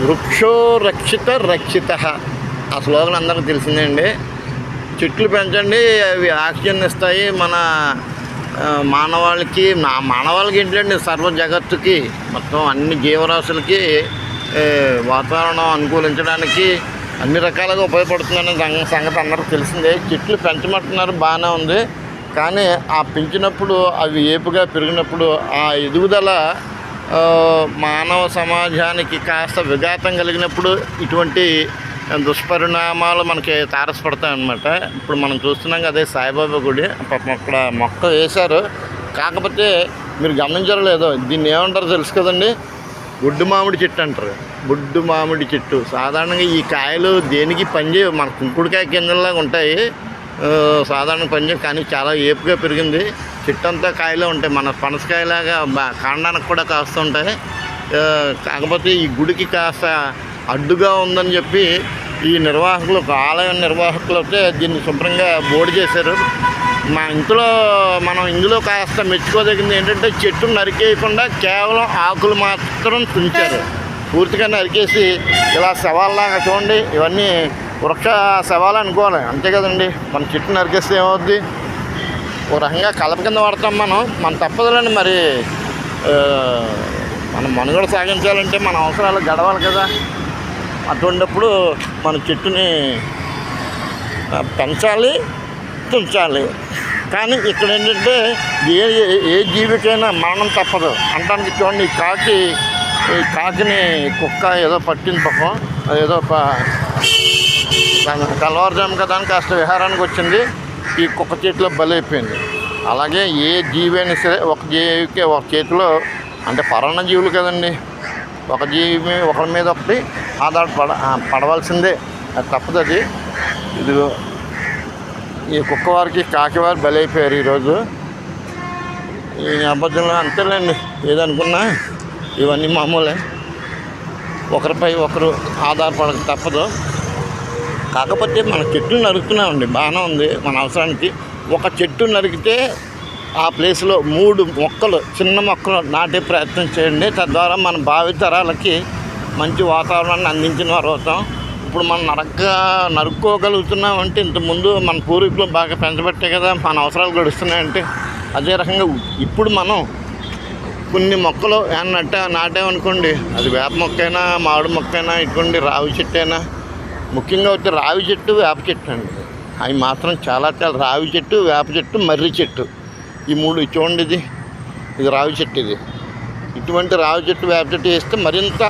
వృక్షో రక్షిత రక్షిత ఆ స్లోగన్ అందరికీ తెలిసిందే అండి. చెట్లు పెంచండి, అవి ఆక్సిజన్ ఇస్తాయి. మన మానవాళికి ఏంటంటే సర్వ జగత్తుకి మొత్తం అన్ని జీవరాశులకి వాతావరణం అనుకూలించడానికి అన్ని రకాలుగా ఉపయోగపడుతుందనే సంగతి అందరికీ తెలిసిందే. చెట్లు పెంచమంటున్నారు, బాగానే ఉంది. కానీ ఆ పెంచినప్పుడు అవి ఏపుగా పెరిగినప్పుడు ఆ ఎదుగుదల మానవ సమాజానికి కాస్త విఘాతం కలిగినప్పుడు ఇటువంటి దుష్పరిణామాలు మనకి తారసపడతాయన్నమాట. ఇప్పుడు మనం చూస్తున్నాం అదే సాయిబాబా గుడి అక్కడ మొక్క వేశారు. కాకపోతే మీరు గమనించారో లేదో, దీన్ని ఏమంటారో తెలుసు కదండి, బొడ్డు మామిడి చెట్టు అంటారు. బొడ్డు మామిడి చెట్టు సాధారణంగా ఈ కాయలు దేనికి పనిచేయవు, మన కుంకుడుకాయ కిందలాగా ఉంటాయి, సాధారణ పనిచేయవు. కానీ చాలా ఏపుగా పెరిగింది. చెట్టు అంతా కాయలే ఉంటాయి, మన పనసకాయలాగా కాండానికి కూడా కాస్తుంటాయి. కాకపోతే ఈ గుడికి కాస్త అడ్డుగా ఉందని చెప్పి ఈ నిర్వాహకులు, ఆలయ నిర్వాహకులు అయితే దీన్ని శుభ్రంగా బోర్డు చేశారు. మనం ఇందులో కాస్త మెచ్చుకోదగింది ఏంటంటే చెట్టు నరికేయకుండా కేవలం ఆకులు మాత్రం తుంచారు. పూర్తిగా నరికేసి ఇలా శవాల్లాగా చూడండి, ఇవన్నీ వృక్ష శవాలు అనుకోవాలి, అంతే కదండి. మన చెట్టు నరికేస్తే ఏమవుద్ది, ఒక రకంగా కలప కింద వాడతాం మన తప్పదులండి. మరి మనం మనుగడ సాగించాలంటే మన అవసరాలు గడవాలి కదా. అటువంటిప్పుడు మన చెట్టుని పెంచాలి, తుంచాలి. కానీ ఇక్కడ ఏంటంటే ఏ జీవికైనా మరణం తప్పదు అంటానికి చూడండి. ఈ కాకిని కుక్క ఏదో పట్టింది పాపం, ఏదో తెల్లవారుజాము కదా అని కాస్త విహారానికి వచ్చింది, ఈ కుక్క చేతిలో బలైపోయింది. అలాగే ఏ జీవి అయినా సరే ఒక జీవికి ఒక చేతిలో, అంటే పరాన్న జీవులు కదండి, ఒక జీవి ఒకరి మీద ఒకటి పడవలసిందే, అది తప్పదు. అది ఇదిగో ఈ కుక్కవారికి కాకివారు బలైపోయారు ఈరోజు. ఈ నేపథ్యంలో అంతేలేండి, ఏదనుకున్నా ఇవన్నీ మామూలే, ఒకరిపై ఒకరు ఆధారపడక తప్పదు. కాకపోతే మన చెట్లు నరుకుతున్నామండి, బాగానే ఉంది. మన అవసరానికి ఒక చెట్టు నరికితే ఆ ప్లేస్లో 3 మొక్కలు, చిన్న మొక్కలు నాటే ప్రయత్నం చేయండి. తద్వారా మన భావితరాలకి మంచి వాతావరణాన్ని అందించిన వారు అవుతాం. ఇప్పుడు మనం నరుక్కోగలుగుతున్నామంటే ఇంతకుముందు మన పూర్వీకులు బాగా పెంచబట్టే కదా మన అవసరాలు గడుస్తున్నాయంటే. అదే రకంగా ఇప్పుడు మనం కొన్ని మొక్కలు నాటామనుకోండి, అది వేప మొక్కైనా మామిడి మొక్కైనా ఇటువంటి రావి చెట్టు అయినా, ముఖ్యంగా వచ్చి రావి చెట్టు వేప చెట్టు అండి, అవి మాత్రం చాలా రావి చెట్టు, వేప చెట్టు, మర్రి చెట్టు, ఈ 3 చూడండి. ఇది రావి చెట్టు. ఇటువంటి రావి చెట్టు వేప చెట్టు వేస్తే మరింత